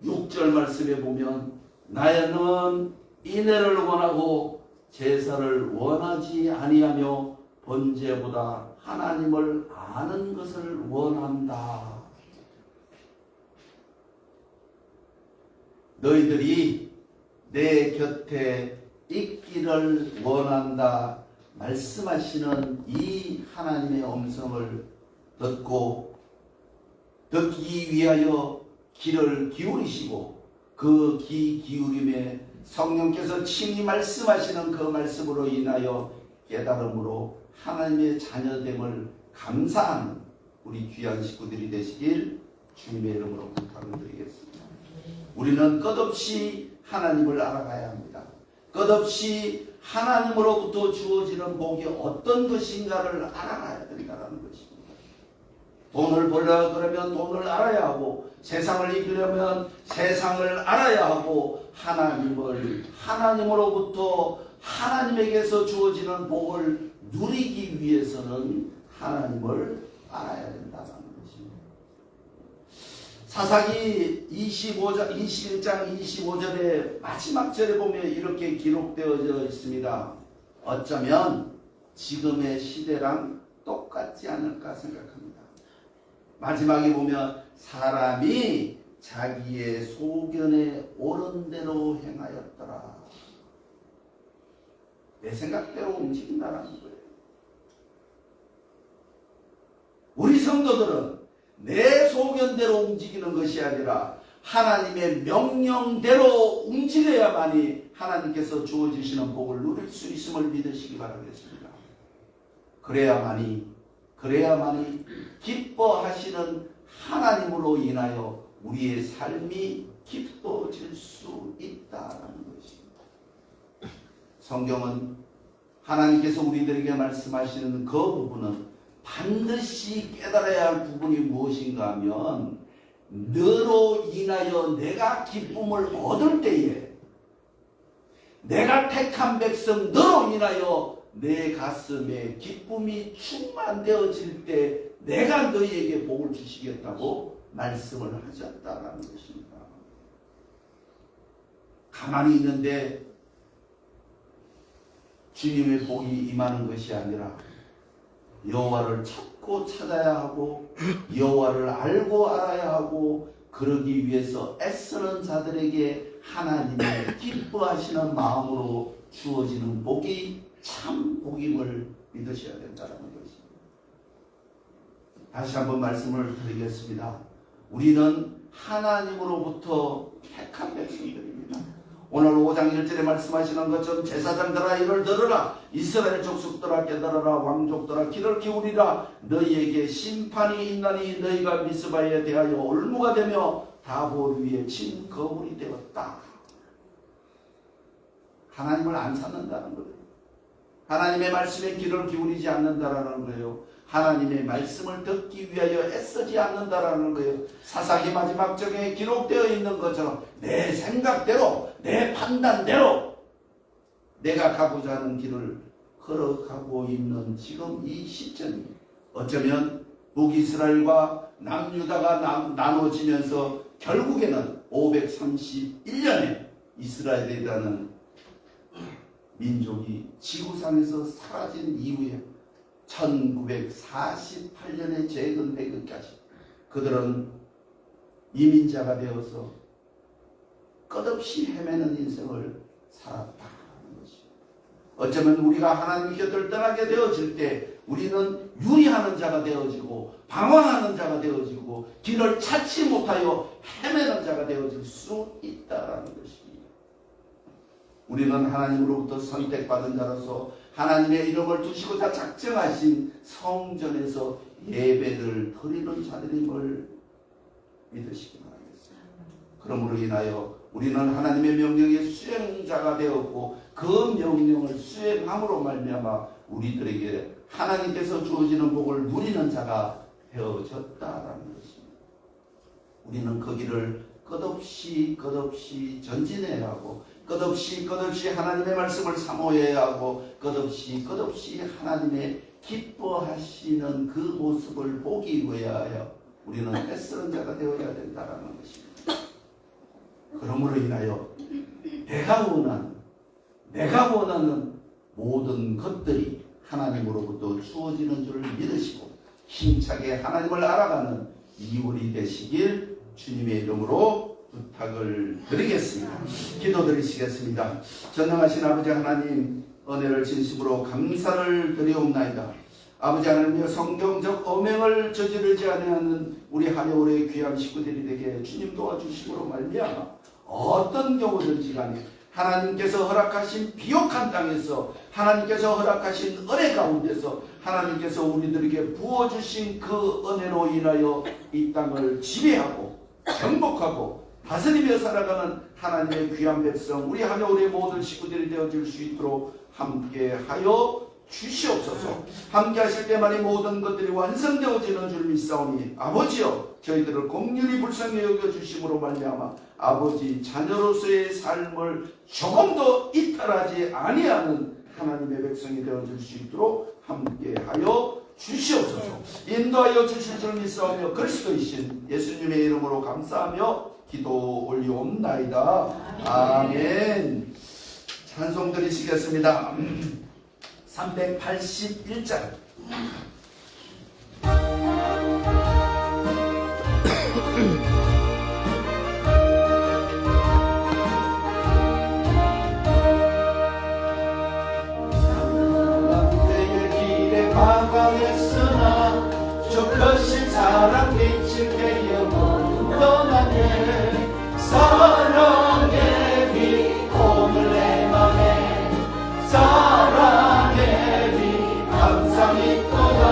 6절 말씀에 보면, 나는 인애를 원하고 제사를 원하지 아니하며 번제보다 하나님을 아는 것을 원한다. 너희들이 내 곁에 있기를 원한다 말씀하시는 이 하나님의 음성을 듣기 위하여 귀를 기울이시고, 그 귀 기울임에 성령께서 친히 말씀하시는 그 말씀으로 인하여 깨달음으로 하나님의 자녀됨을 감사하는 우리 귀한 식구들이 되시길 주님의 이름으로 부탁을 드리겠습니다. 우리는 끝없이 하나님을 알아가야 합니다. 끝없이 하나님으로부터 주어지는 복이 어떤 것인가를 알아가야 된다는 것입니다. 돈을 벌려고 그러면 돈을 알아야 하고, 세상을 이기려면 세상을 알아야 하고, 하나님으로부터 하나님에게서 주어지는 복을 누리기 위해서는 하나님을 알아야 된다는 것입니다. 사사기 21장 25절의 마지막 절에 보면 이렇게 기록되어져 있습니다. 어쩌면 지금의 시대랑 똑같지 않을까 생각합니다. 마지막에 보면 사람이 자기의 소견에 옳은 대로 행하였더라. 내 생각대로 움직인다는 거예요. 우리 성도들은 내 소견대로 움직이는 것이 아니라 하나님의 명령대로 움직여야만이 하나님께서 주어주시는 복을 누릴 수 있음을 믿으시기 바라겠습니다. 그래야만이 기뻐하시는 하나님으로 인하여 우리의 삶이 기뻐질 수 있다는 것입니다. 성경은 하나님께서 우리들에게 말씀하시는 그 부분은 반드시 깨달아야 할 부분이 무엇인가 하면, 너로 인하여 내가 기쁨을 얻을 때에, 내가 택한 백성 너로 인하여 내 가슴에 기쁨이 충만되어질 때 내가 너희에게 복을 주시겠다고 말씀을 하셨다는 것입니다. 가만히 있는데 주님의 복이 임하는 것이 아니라 여호와를 찾고 찾아야 하고 여호와를 알고 알아야 하고 그러기 위해서 애쓰는 자들에게 하나님이 기뻐하시는 마음으로 주어지는 복이 참 복임을 믿으셔야 된다는 것입니다. 다시 한번 말씀을 드리겠습니다. 우리는 하나님으로부터 택한 백성들입니다. 오늘 5장 1절에 말씀하시는 것처럼 제사장들아 이를 들으라, 이스라엘 족속들아 깨달으라, 왕족들아 귀를 기울이라, 너희에게 심판이 있나니 너희가 미스바에 대하여 올무가 되며 다볼 위에 친 거울이 되었다. 하나님을 안 찾는다는 거예요. 하나님의 말씀에 귀를 기울이지 않는다라는 거예요. 하나님의 말씀을 듣기 위하여 애쓰지 않는다라는 거예요. 사사기 마지막 장에 기록되어 있는 것처럼 내 생각대로 내 판단대로 내가 가고자 하는 길을 걸어가고 있는 지금 이 시점이 어쩌면 북이스라엘과 남유다가 나눠지면서 결국에는 531년에 이스라엘이라는 민족이 지구상에서 사라진 이후에 1948년에 재건되기까지 그들은 이민자가 되어서 끝없이 헤매는 인생을 살았다는 것입니다. 어쩌면 우리가 하나님 곁을 떠나게 되어질 때 우리는 유리하는 자가 되어지고 방황하는 자가 되어지고 길을 찾지 못하여 헤매는 자가 되어질 수 있다는 것입니다. 우리는 하나님으로부터 선택받은 자로서 하나님의 이름을 두시고자 작정하신 성전에서 예배를 드리는 자들임을 믿으시기 바라겠습니다. 그러므로 인하여 우리는 하나님의 명령의 수행자가 되었고 그 명령을 수행함으로 말미암아 우리들에게 하나님께서 주어지는 복을 누리는 자가 되어졌다라는 것입니다. 우리는 그 길을 끝없이 전진해야 하고 끝없이 하나님의 말씀을 사모해야 하고 끝없이 하나님의 기뻐하시는 그 모습을 보기 위하여 우리는 애쓰는 자가 되어야 된다는 것입니다. 그러므로 인하여 내가 원하는 모든 것들이 하나님으로부터 주어지는 줄을 믿으시고 힘차게 하나님을 알아가는 2월이 되시길 주님의 이름으로 부탁을 드리겠습니다. 기도드리시겠습니다. 전능하신 아버지 하나님, 은혜를 진심으로 감사를 드리옵나이다. 아버지 하나님의 성경적 엄행을 저지르지 아니하는 우리 하늘의 귀한 식구들이 되게 주님 도와주심으로 말미암아 어떤 경우든지 간에 하나님께서 허락하신 비옥한 땅에서 하나님께서 허락하신 은혜 가운데서 하나님께서 우리들에게 부어주신 그 은혜로 인하여 이 땅을 지배하고 정복하고 다스리며 살아가는 하나님의 귀한 백성 우리 하늘의 모든 식구들이 되어질 수 있도록 함께하여 주시옵소서. 함께 하실 때만이 모든 것들이 완성되어지는 줄 믿사오니 아버지여 저희들을 긍휼히 불쌍히 여겨주심으로 말미암아 아버지 자녀로서의 삶을 조금도 이탈하지 아니하는 하나님의 백성이 되어질 수 있도록 함께하여 주시옵소서. 인도하여 주실 줄 믿사오며 그리스도이신 예수님의 이름으로 감사하며 기도 올리옵나이다. 아멘. 찬송 드리시겠습니다. 381장 그의 길에 방황했으나 저 크신 사랑 빛을 깨어 모두 떠나네. 사랑의 빛 오늘 내 맘에 사랑의 빛 항상 있도다.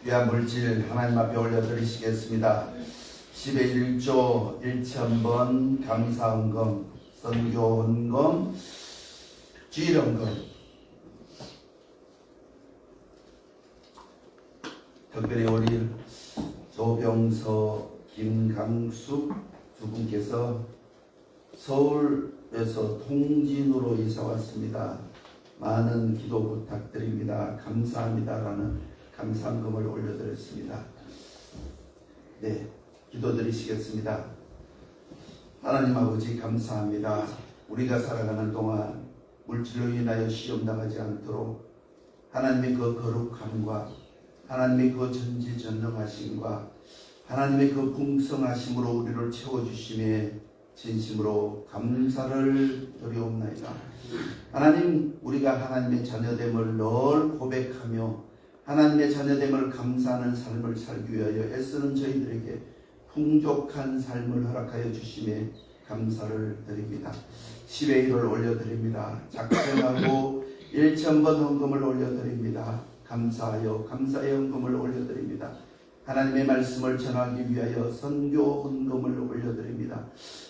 귀한 물질 하나님 앞에 올려드리시겠습니다. 10의 1조 1,000번 감사헌금, 선교헌금, 주일헌금, 특별히 우리 조병서, 김강숙 두 분께서 서울에서 통진으로 이사 왔습니다. 많은 기도 부탁드립니다. 감사합니다라는 감사헌금을 올려드렸습니다. 네, 기도드리시겠습니다. 하나님 아버지 감사합니다. 우리가 살아가는 동안 물질로 인하여 시험 당하지 않도록 하나님의 그 거룩함과 하나님의 그 전지전능하심과 하나님의 그 풍성하심으로 우리를 채워주심에 진심으로 감사를 드리옵나이다. 하나님, 우리가 하나님의 자녀됨을 늘 고백하며 하나님의 자녀됨을 감사하는 삶을 살기 위하여 애쓰는 저희들에게 풍족한 삶을 허락하여 주심에 감사를 드립니다. 10의 1을 올려드립니다. 작정하고 1,000번 헌금을 올려드립니다. 감사하여 감사의 헌금을 올려드립니다. 하나님의 말씀을 전하기 위하여 선교 헌금을 올려드립니다.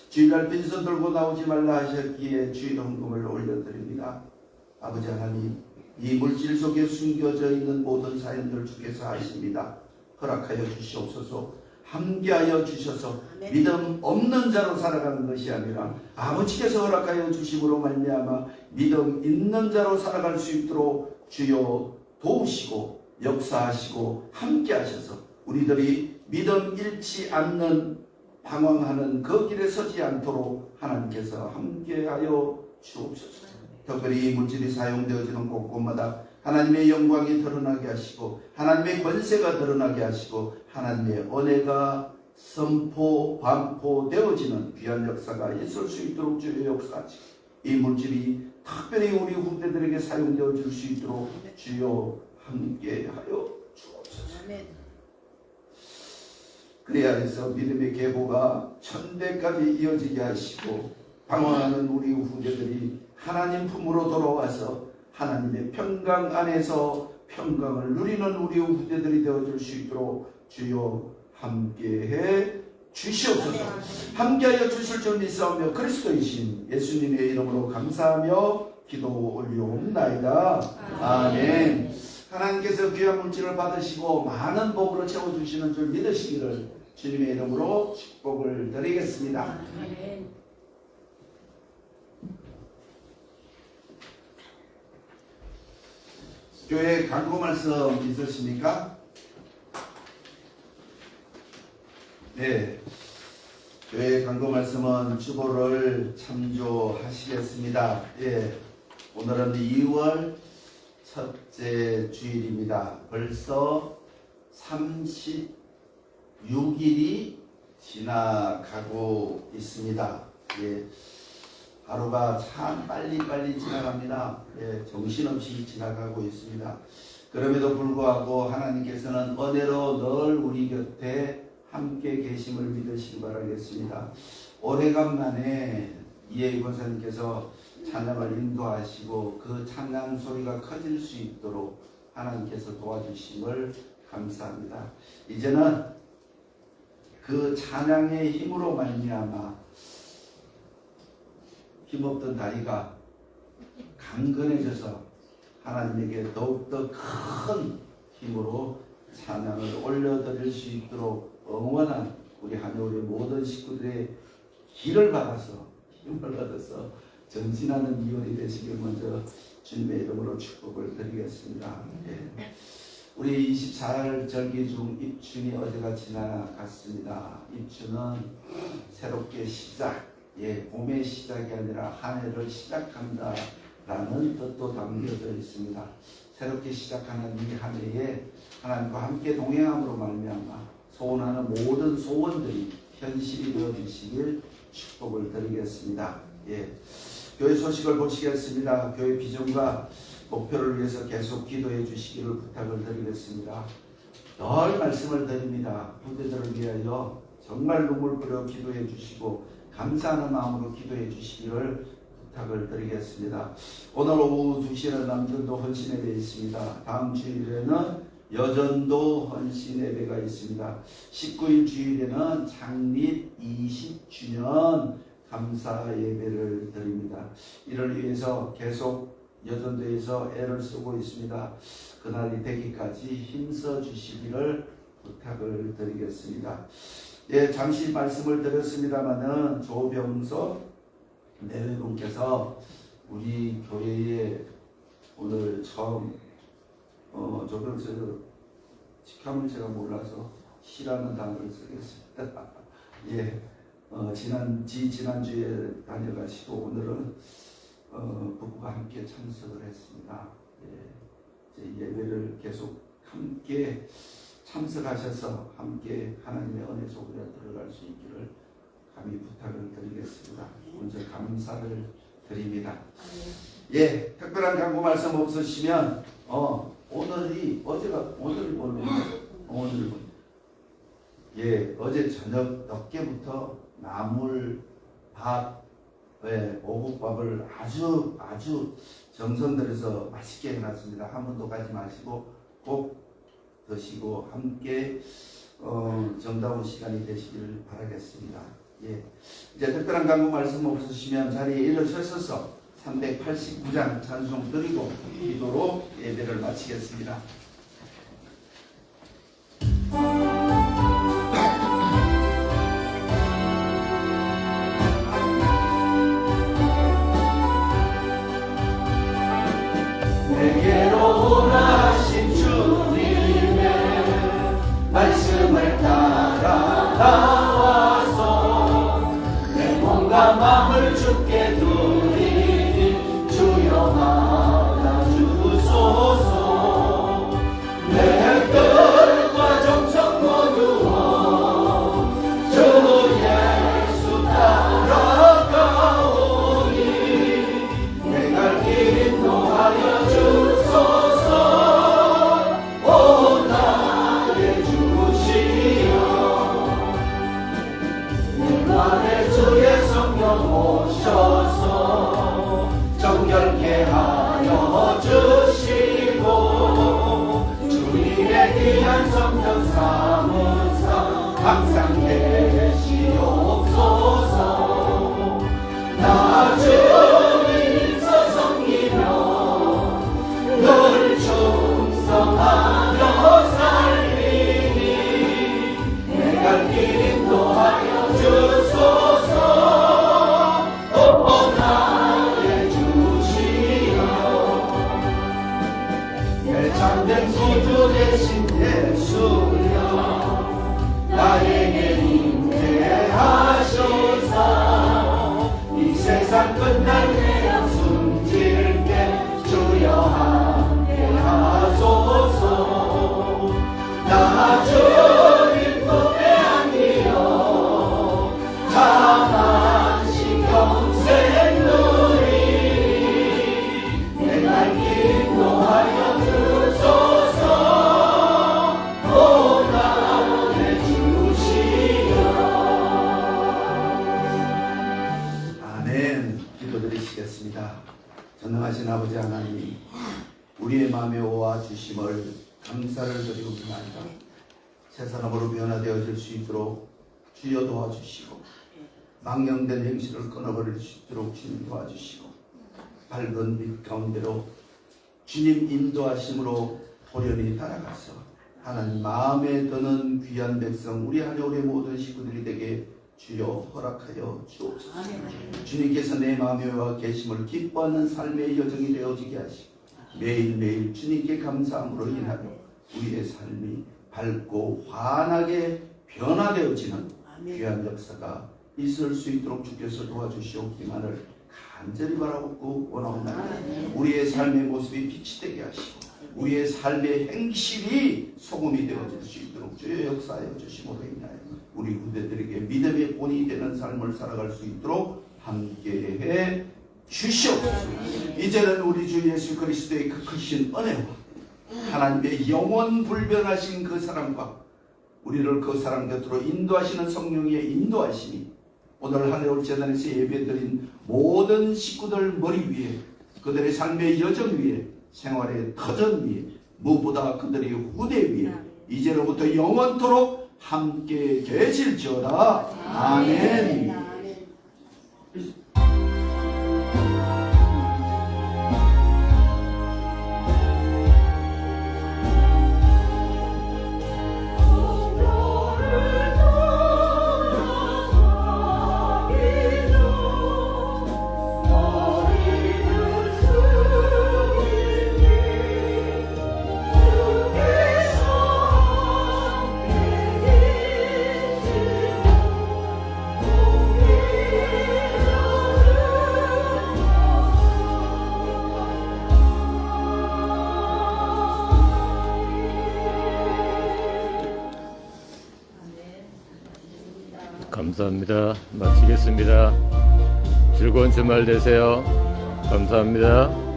주일날 빈손 들고 나오지 말라 하셨기에 주일 헌금을 올려드립니다. 아버지 하나님, 이 물질 속에 숨겨져 있는 모든 사연들 주께서 아십니다. 허락하여 주시옵소서. 함께하여 주셔서 믿음 없는 자로 살아가는 것이 아니라 아버지께서 허락하여 주심으로 말미암아 믿음 있는 자로 살아갈 수 있도록 주여 도우시고 역사하시고 함께하셔서 우리들이 믿음 잃지 않는 방황하는 그 길에 서지 않도록 하나님께서 함께하여 주옵소서. 특별히 물질이 사용되어지는 곳곳마다 하나님의 영광이 드러나게 하시고 하나님의 권세가 드러나게 하시고 하나님의 은혜가 선포, 반포되어지는 귀한 역사가 있을 수 있도록 주여 역사하시고 이 물질이 특별히 우리 후대들에게 사용되어질 수 있도록 주여 함께하여 주옵소서. 그래야 해서 믿음의 계보가 천대까지 이어지게 하시고 방황하는 우리 후대들이 하나님 품으로 돌아와서 하나님의 평강 안에서 평강을 누리는 우리 후대들이 되어줄 수 있도록 주여 함께해 주시옵소서. 함께하여 주실 줄 믿사오며 그리스도이신 예수님의 이름으로 감사하며 기도 올리옵나이다. 아멘. 하나님께서 귀한 물질을 받으시고 많은 복으로 채워주시는 줄 믿으시기를 주님의 이름으로 축복을 드리겠습니다. 아멘. 교회 광고 말씀 있으십니까? 네. 교회 광고 말씀은 주보를 참조하시겠습니다. 예. 오늘은 2월 첫째 주일입니다. 벌써 36일이 지나가고 있습니다. 예. 하루가 참 빨리빨리 지나갑니다. 예, 정신없이 지나가고 있습니다. 그럼에도 불구하고 하나님께서는 은혜로 늘 우리 곁에 함께 계심을 믿으시기 바라겠습니다. 오래간만에 이혜희 권사님께서 찬양을 인도하시고 그 찬양 소리가 커질 수 있도록 하나님께서 도와주심을 감사합니다. 이제는 그 찬양의 힘으로 말미암아 힘없던 다리가 강건해져서 하나님에게 더욱더 큰 힘으로 찬양을 올려드릴 수 있도록 응원한 우리 한여울의 모든 식구들의 길을 받아서 힘을 받아서 전진하는 2월이 되시길 먼저 주님의 이름으로 축복을 드리겠습니다. 예. 우리 24일 절기 중 입춘이 어제가 지나갔습니다. 입춘은 새롭게 시작, 예, 봄의 시작이 아니라 한 해를 시작한다 라는 뜻도 담겨져 있습니다. 새롭게 시작하는 이 한 해에 하나님과 함께 동행함으로 말미암아 소원하는 모든 소원들이 현실이 되어지시길 축복을 드리겠습니다. 예. 교회 소식을 보시겠습니다. 교회 비전과 목표를 위해서 계속 기도해 주시기를 부탁을 드리겠습니다. 늘 말씀을 드립니다. 후대들을 위하여 정말 눈물 뿌려 기도해 주시고 감사하는 마음으로 기도해 주시기를 부탁을 드리겠습니다. 오늘 오후 2시에는 남전도 헌신에 되어 있습니다. 다음 주일에는 여전도 헌신 예배가 있습니다. 19일 주일에는 창립 20주년 감사 예배를 드립니다. 이를 위해서 계속 여전도에서 애를 쓰고 있습니다. 그날이 되기까지 힘써 주시기를 부탁을 드리겠습니다. 예, 잠시 말씀을 드렸습니다마는 조병석 내외분께서 우리 교회에 오늘 처음 조병석 직함을 제가 몰라서 시라는 단어를 쓰겠습니다. 예, 지난주에 다녀가시고 오늘은 부부가 함께 참석을 했습니다. 예, 예배를 계속 함께 참석하셔서 함께 하나님의 은혜 속에 들어갈 수 있기를 감히 부탁을 드리겠습니다. 먼저 감사를 드립니다. 예, 특별한 간구 말씀 없으시면 오늘이 어제 저녁 늦게부터 나물밥, 오곡밥을 아주 정성 들여서 맛있게 해놨습니다. 한 번도 가지 마시고 꼭 드시고 함께 정다운 시간이 되시기를 바라겠습니다. 예, 이제 특별한 간구 말씀 없으시면 자리에 일어서셔서 389장 찬송 드리고 기도로 예배를 마치겠습니다. 내게로 오라신 주님의 말씀을 따라 나와서 내 몸과 마음을 주께 드리니 주여 받아주소서. 내 뜻과 정성 모두 주 예수 따라가오니 내 갈 길 인도하여 주소서. 오 나의 주시여 내 안에 주의 성령 오셔서 정결케 하여 주시고 주님의 귀한 성령 삼으사 항상 계시옵소서. 나 주님 서성이며 늘 충성하며 살리니 내 갈 길 인도하여 주소서. 오 나의 주시여 내 참된 구주 되신 예수여 나에게 임재하소서. 이 세상 끝날 때야 숨질게 주여 함께 하소서. 나 주님 품에 안기어 가만히 평생 누리니 내 갈 길 인도하여 주소서. 오 나의 주시여. 아멘. 기도드리시겠습니다. 전능하신 아버지 하나님, 우리의 마음에 오와 주심을 감사를 드리고 기도합니다. 새 사람으로 변화되어질 수 있도록 주여 도와주시고 망령된 행실을 끊어버릴 수 있도록 주님 도와주시고 밝은 빛 가운데로 주님 인도하심으로 호련히 따라가서 하나님 마음에 드는 귀한 백성 우리 하루의 모든 식구들이 되게 주여 허락하여 주옵소서. 주님께서 내 마음에 와 계심을 기뻐하는 삶의 여정이 되어지게 하시고 매일매일 주님께 감사함으로 인하여 우리의 삶이 밝고 환하게 변화되어지는 귀한 역사가 있을 수 있도록 주께서 도와주시옵기만을 간절히 바라고 원하옵나이다. 우리의 삶의 모습이 빛이 되게 하시고 우리의 삶의 행실이 소금이 되어질 수 있도록 주의 역사하여 주심으로 인하여 우리 후대들에게 믿음의 본이 되는 삶을 살아갈 수 있도록 함께해 주시옵소서. 이제는 우리 주 예수 그리스도의 그 크신 은혜와 하나님의 영원 불변하신 그 사랑과 우리를 그 사랑 곁으로 인도하시는 성령의 인도하심이 오늘 하늘올 재단에서 예배드린 모든 식구들 머리 위에 그들의 삶의 여정 위에 생활의 터전 위에 무엇보다 그들의 후대 위에 이제로부터 영원토록 함께 계실지어다. 아멘. 감사합니다. 마치겠습니다. 즐거운 주말 되세요. 감사합니다.